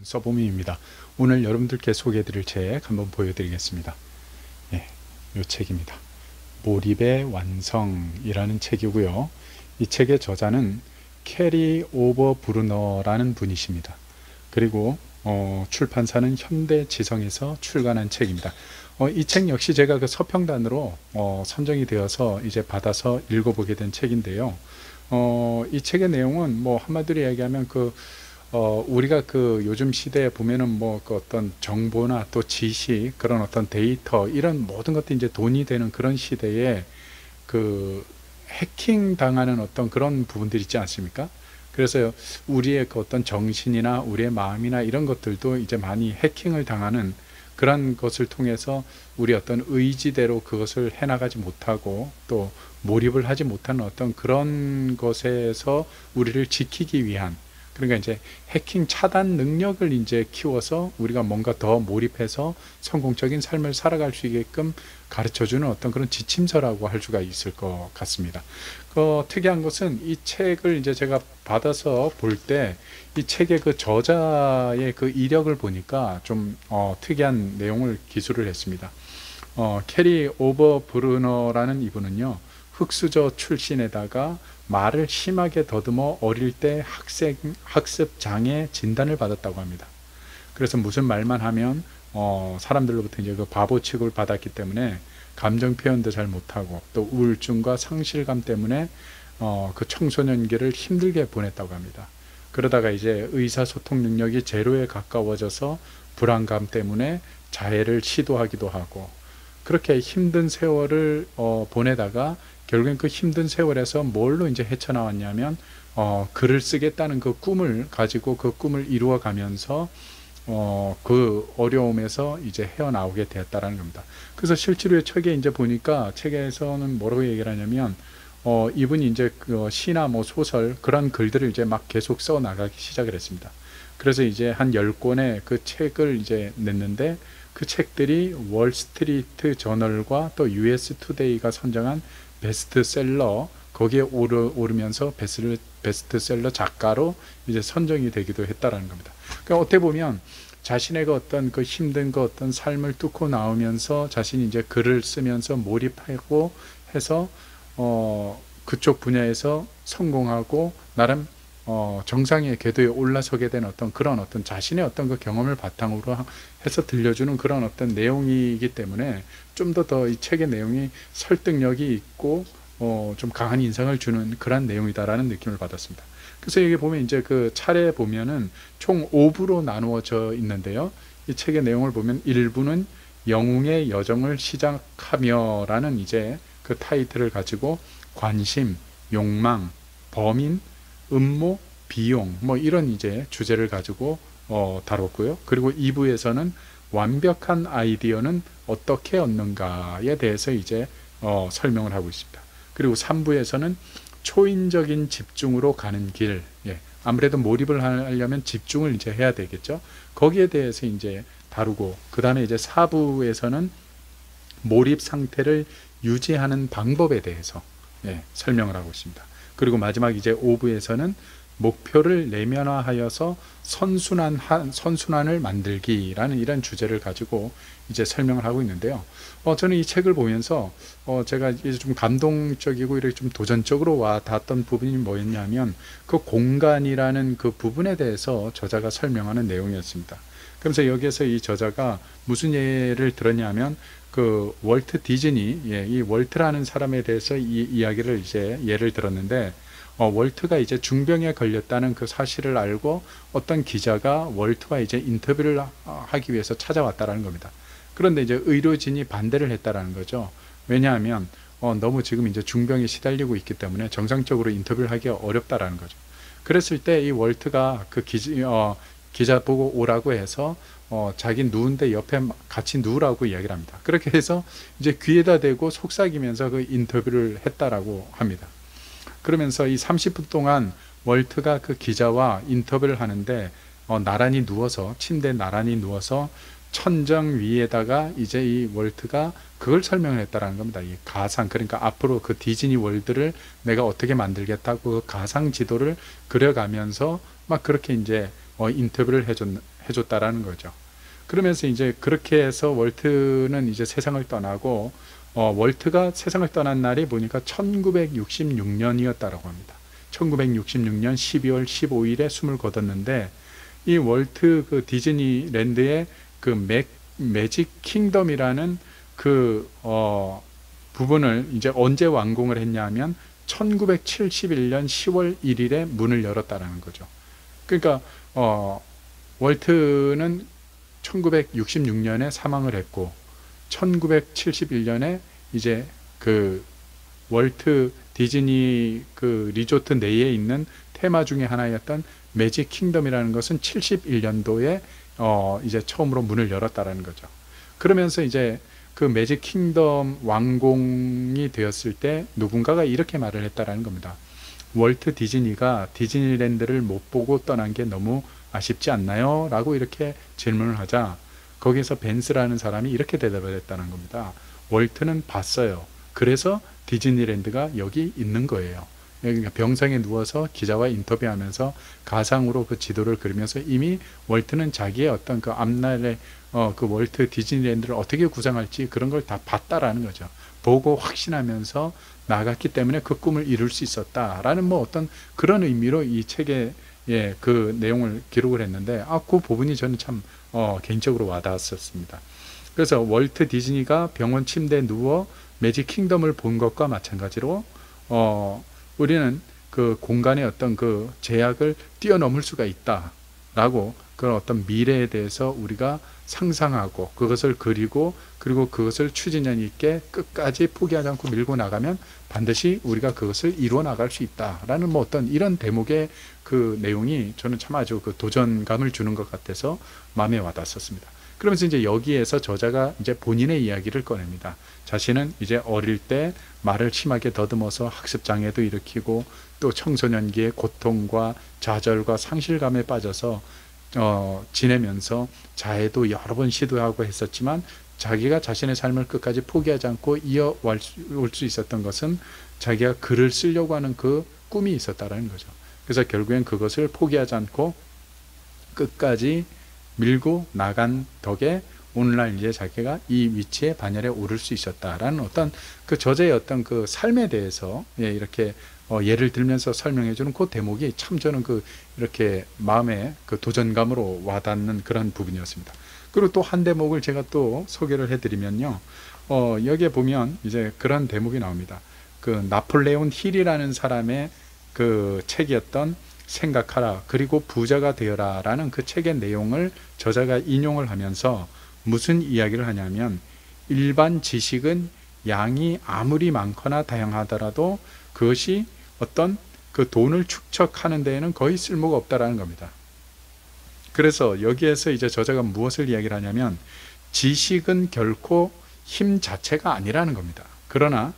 서보미입니다. 오늘 여러분들께 소개해드릴 책 한번 보여드리겠습니다. 이 책입니다. 몰입의 완성이라는 책이고요. 이 책의 저자는 캐리 오버브루너라는 분이십니다. 그리고 출판사는 현대지성에서 출간한 책입니다. 이 책 역시 제가 그 서평단으로 선정이 되어서 이제 받아서 읽어보게 된 책인데요. 이 책의 내용은 뭐 한마디로 이야기하면 우리가 요즘 시대에 보면은 그 어떤 정보나 또 지식, 그런 어떤 데이터, 이런 모든 것들이 이제 돈이 되는 그런 시대에 해킹 당하는 어떤 그런 부분들이 있지 않습니까? 그래서 우리의 어떤 정신이나 우리의 마음이나 이런 것들도 이제 많이 해킹을 당하는 그런 것을 통해서 우리 어떤 의지대로 그것을 해나가지 못하고 또 몰입을 하지 못하는 어떤 그런 것에서 우리를 지키기 위한, 그러니까 이제 해킹 차단 능력을 이제 키워서 우리가 뭔가 더 몰입해서 성공적인 삶을 살아갈 수 있게끔 가르쳐주는 어떤 그런 지침서라고 할 수가 있을 것 같습니다. 특이한 것은 이 책을 이제 제가 받아서 볼 때 이 책의 그 저자의 그 이력을 보니까 좀 특이한 내용을 기술을 했습니다. 캐리 오버브루너라는 이분은요, 흑수저 출신에다가 말을 심하게 더듬어 어릴 때 학습 장애 진단을 받았다고 합니다. 그래서 무슨 말만 하면 사람들로부터 이제 그 바보 취급을 받았기 때문에 감정 표현도 잘 못하고 또 우울증과 상실감 때문에 그 청소년기를 힘들게 보냈다고 합니다. 그러다가 이제 의사소통 능력이 제로에 가까워져서 불안감 때문에 자해를 시도하기도 하고, 그렇게 힘든 세월을 보내다가 결국엔 그 힘든 세월에서 뭘로 이제 헤쳐나왔냐면 글을 쓰겠다는 그 꿈을 가지고 그 꿈을 이루어가면서 그 어려움에서 이제 헤어나오게 되었다라는 겁니다. 그래서 실제로 책에 이제 보니까 책에서는 뭐라고 얘기를 하냐면 이분이 이제 시나 뭐 소설 그런 글들을 이제 막 계속 써 나가기 시작을 했습니다. 그래서 이제 한 10권의 그 책을 이제 냈는데, 그 책들이 월스트리트 저널과 또 US 투데이가 선정한 베스트셀러, 거기에 오르면서 베스트셀러 작가로 이제 선정이 되기도 했다라는 겁니다. 그러니까 어떻게 보면 자신의 어떤 그 힘든 어떤 삶을 뚫고 나오면서 자신이 이제 글을 쓰면서 몰입하고 해서 그쪽 분야에서 성공하고 나름 정상의 궤도에 올라서게 된 그런 자신의 어떤 그 경험을 바탕으로 해서 들려주는 그런 어떤 내용이기 때문에 좀 더 이 책의 내용이 설득력이 있고 좀 강한 인상을 주는 그런 내용이다라는 느낌을 받았습니다. 그래서 여기 보면 이제 그 차례 보면은 총 5부로 나누어져 있는데요. 이 책의 내용을 보면 1부는 영웅의 여정을 시작하며라는 이제 그 타이틀을 가지고 관심, 욕망, 범인, 음모, 비용, 뭐 이런 이제 주제를 가지고 다뤘고요. 그리고 2부에서는 완벽한 아이디어는 어떻게 얻는가에 대해서 이제 설명을 하고 있습니다. 그리고 3부에서는 초인적인 집중으로 가는 길, 아무래도 몰입을 하려면 집중을 이제 해야 되겠죠. 거기에 대해서 이제 다루고, 그 다음에 이제 4부에서는 몰입 상태를 유지하는 방법에 대해서 설명을 하고 있습니다. 그리고 마지막 이제 5부에서는 목표를 내면화하여서 선순환을 만들기라는 이런 주제를 가지고 이제 설명을 하고 있는데요. 저는 이 책을 보면서 제가 이제 좀 감동적이고 이렇게 좀 도전적으로 와 닿았던 부분이 뭐였냐면 그 공간이라는 그 부분에 대해서 저자가 설명하는 내용이었습니다. 그러면서 여기에서 이 저자가 무슨 예를 들었냐면 그 월트 디즈니, 이 월트라는 사람에 대해서 이 이야기를 이제 예를 들었는데, 월트가 이제 중병에 걸렸다는 그 사실을 알고 어떤 기자가 월트와 이제 인터뷰를 하기 위해서 찾아왔다라는 겁니다. 그런데 이제 의료진이 반대를 했다라는 거죠. 왜냐하면 너무 지금 이제 중병에 시달리고 있기 때문에 정상적으로 인터뷰를 하기가 어렵다라는 거죠. 그랬을 때 이 월트가 그 기자 보고 오라고 해서 자기 누운데 옆에 같이 누우라고 이야기를 합니다. 그렇게 해서 이제 귀에다 대고 속삭이면서 그 인터뷰를 했다라고 합니다. 그러면서 이 30분 동안 월트가 그 기자와 인터뷰를 하는데 나란히 누워서, 침대에 나란히 누워서 천정 위에다가 이제 이 월트가 그걸 설명을 했다라는 겁니다. 이 가상, 그러니까 앞으로 그 디즈니 월드를 내가 어떻게 만들겠다고 그 가상 지도를 그려가면서 막 그렇게 이제 인터뷰를 해줬다라는 거죠. 그러면서 이제 그렇게 해서 월트는 이제 세상을 떠나고, 월트가 세상을 떠난 날이 보니까 1966년이었다라고 합니다. 1966년 12월 15일에 숨을 거뒀는데, 이 월트 그 디즈니랜드의 그 매직 킹덤이라는 그 부분을 이제 언제 완공을 했냐면 1971년 10월 1일에 문을 열었다라는 거죠. 그러니까 월트는 1966년에 사망을 했고 1971년에 이제 그 월트 디즈니 그 리조트 내에 있는 테마 중에 하나였던 매직 킹덤이라는 것은 71년도에 이제 처음으로 문을 열었다라는 거죠. 그러면서 이제 그 매직 킹덤 완공이 되었을 때 누군가가 이렇게 말을 했다라는 겁니다. 월트 디즈니가 디즈니랜드를 못 보고 떠난 게 너무 아쉽지 않나요? 라고 이렇게 질문을 하자 거기서 벤스라는 사람이 이렇게 대답을 했다는 겁니다. 월트는 봤어요. 그래서 디즈니랜드가 여기 있는 거예요. 그러니까 병상에 누워서 기자와 인터뷰하면서 가상으로 그 지도를 그리면서 이미 월트는 자기의 어떤 그 앞날에 그 월트 디즈니랜드를 어떻게 구상할지 그런 걸 다 봤다라는 거죠. 보고 확신하면서 나갔기 때문에 그 꿈을 이룰 수 있었다라는 뭐 어떤 그런 의미로 이 책에 그 내용을 기록을 했는데 그 부분이 저는 참 개인적으로 와닿았었습니다. 그래서 월트 디즈니가 병원 침대에 누워 매직 킹덤을 본 것과 마찬가지로 우리는 그 공간의 어떤 그 제약을 뛰어넘을 수가 있다라고 그런 어떤 미래에 대해서 우리가 상상하고 그것을 그리고 그리고 그것을 추진력 있게 끝까지 포기하지 않고 밀고 나가면 반드시 우리가 그것을 이루어 나갈 수 있다라는 뭐 어떤 이런 대목의 그 내용이 저는 참 아주 그 도전감을 주는 것 같아서 마음에 와닿았었습니다. 그러면서 이제 여기에서 저자가 이제 본인의 이야기를 꺼냅니다. 자신은 이제 어릴 때 말을 심하게 더듬어서 학습장애도 일으키고 또 청소년기의 고통과 좌절과 상실감에 빠져서 지내면서 자해도 여러 번 시도하고 했었지만 자기가 자신의 삶을 끝까지 포기하지 않고 이어올 수 있었던 것은 자기가 글을 쓰려고 하는 그 꿈이 있었다라는 거죠. 그래서 결국엔 그것을 포기하지 않고 끝까지 밀고 나간 덕에 오늘날 이제 자기가 이 위치에 반열에 오를 수 있었다라는 어떤 그 저자의 어떤 그 삶에 대해서 이렇게 예를 들면서 설명해 주는 그 대목이 참 저는 그 이렇게 마음에 그 도전감으로 와닿는 그런 부분이었습니다. 그리고 또 한 대목을 제가 또 소개를 해드리면요, 여기에 보면 이제 그런 대목이 나옵니다. 그 나폴레온 힐이라는 사람의 그 책이었던 생각하라 그리고 부자가 되어라 라는 그 책의 내용을 저자가 인용을 하면서 무슨 이야기를 하냐면 일반 지식은 양이 아무리 많거나 다양하더라도 그것이 어떤 그 돈을 축적하는 데에는 거의 쓸모가 없다라는 겁니다. 그래서 여기에서 이제 저자가 무엇을 이야기를 하냐면 지식은 결코 힘 자체가 아니라는 겁니다. 그러나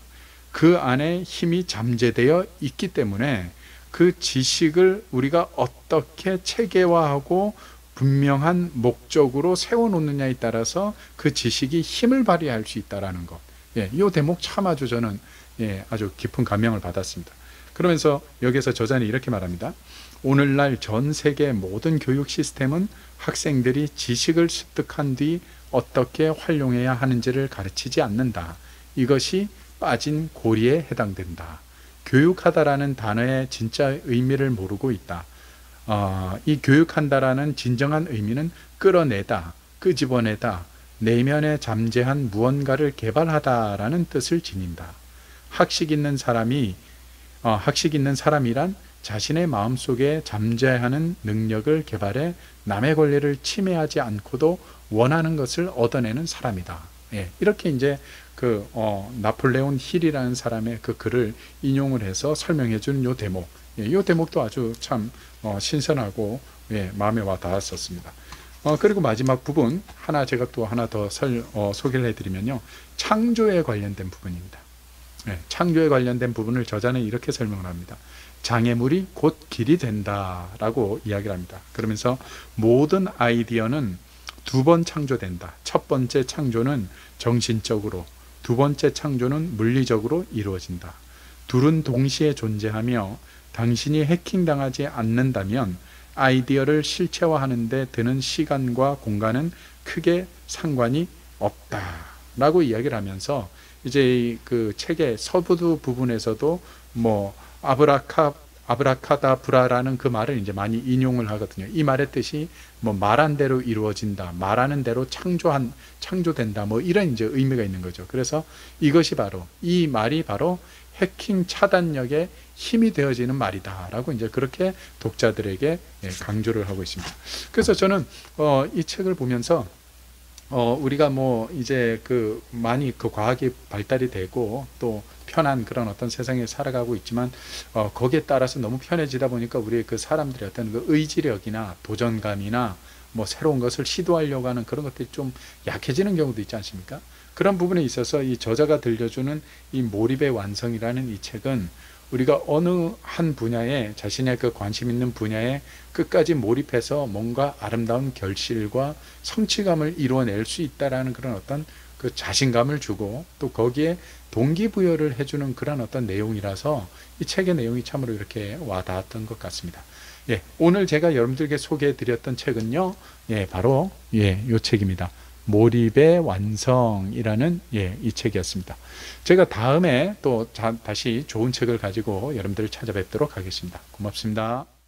그 안에 힘이 잠재되어 있기 때문에 그 지식을 우리가 어떻게 체계화하고 분명한 목적으로 세워놓느냐에 따라서 그 지식이 힘을 발휘할 수 있다는 것. 이 대목 참 아주 저는 아주 깊은 감명을 받았습니다. 그러면서 여기서 저자는 이렇게 말합니다. 오늘날 전 세계 모든 교육 시스템은 학생들이 지식을 습득한 뒤 어떻게 활용해야 하는지를 가르치지 않는다. 이것이 빠진 고리에 해당된다. 교육하다라는 단어의 진짜 의미를 모르고 있다. 이 교육한다라는 진정한 의미는 끌어내다, 끄집어내다, 내면에 잠재한 무언가를 개발하다라는 뜻을 지닌다. 학식 있는 사람이란 자신의 마음속에 잠재하는 능력을 개발해 남의 권리를 침해하지 않고도 원하는 것을 얻어내는 사람이다. 이렇게 이제 그 나폴레온 힐이라는 사람의 그 글을 인용을 해서 설명해 주는 요 대목. 이 대목도 아주 참 신선하고 마음에 와 닿았었습니다. 그리고 마지막 부분 제가 또 하나 더 소개를 해드리면요, 창조에 관련된 부분입니다. 창조에 관련된 부분을 저자는 이렇게 설명을 합니다. 장애물이 곧 길이 된다라고 이야기를 합니다. 그러면서 모든 아이디어는 두 번 창조된다. 첫 번째 창조는 정신적으로, 두 번째 창조는 물리적으로 이루어진다. 둘은 동시에 존재하며 당신이 해킹당하지 않는다면 아이디어를 실체화하는 데 드는 시간과 공간은 크게 상관이 없다라고 이야기를 하면서 이제 그 책의 서부 부분에서도 뭐 아브라카다브라라는 그 말을 이제 많이 인용을 하거든요. 이 말의 뜻이 뭐 말한 대로 이루어진다, 말하는 대로 창조된다, 뭐 이런 이제 의미가 있는 거죠. 그래서 이것이 바로 이 말이 바로 해킹 차단력의 힘이 되어지는 말이다라고 이제 그렇게 독자들에게 강조를 하고 있습니다. 그래서 저는 이 책을 보면서 우리가 뭐 이제 그 많이 그 과학이 발달이 되고 또 편한 그런 어떤 세상에 살아가고 있지만 거기에 따라서 너무 편해지다 보니까 우리의 그 사람들의 어떤 그 의지력이나 도전감이나 뭐 새로운 것을 시도하려고 하는 그런 것들이 좀 약해지는 경우도 있지 않습니까? 그런 부분에 있어서 이 저자가 들려주는 이 몰입의 완성이라는 이 책은 우리가 어느 한 분야에 자신의 그 관심 있는 분야에 끝까지 몰입해서 뭔가 아름다운 결실과 성취감을 이루어낼 수 있다라는 그런 어떤 그 자신감을 주고 또 거기에 동기부여를 해주는 그런 어떤 내용이라서 이 책의 내용이 참으로 이렇게 와닿았던 것 같습니다. 예, 오늘 제가 여러분들께 소개해 드렸던 책은요, 바로 이 책입니다. 몰입의 완성이라는 이 책이었습니다. 제가 다음에 또 다시 좋은 책을 가지고 여러분들을 찾아뵙도록 하겠습니다. 고맙습니다.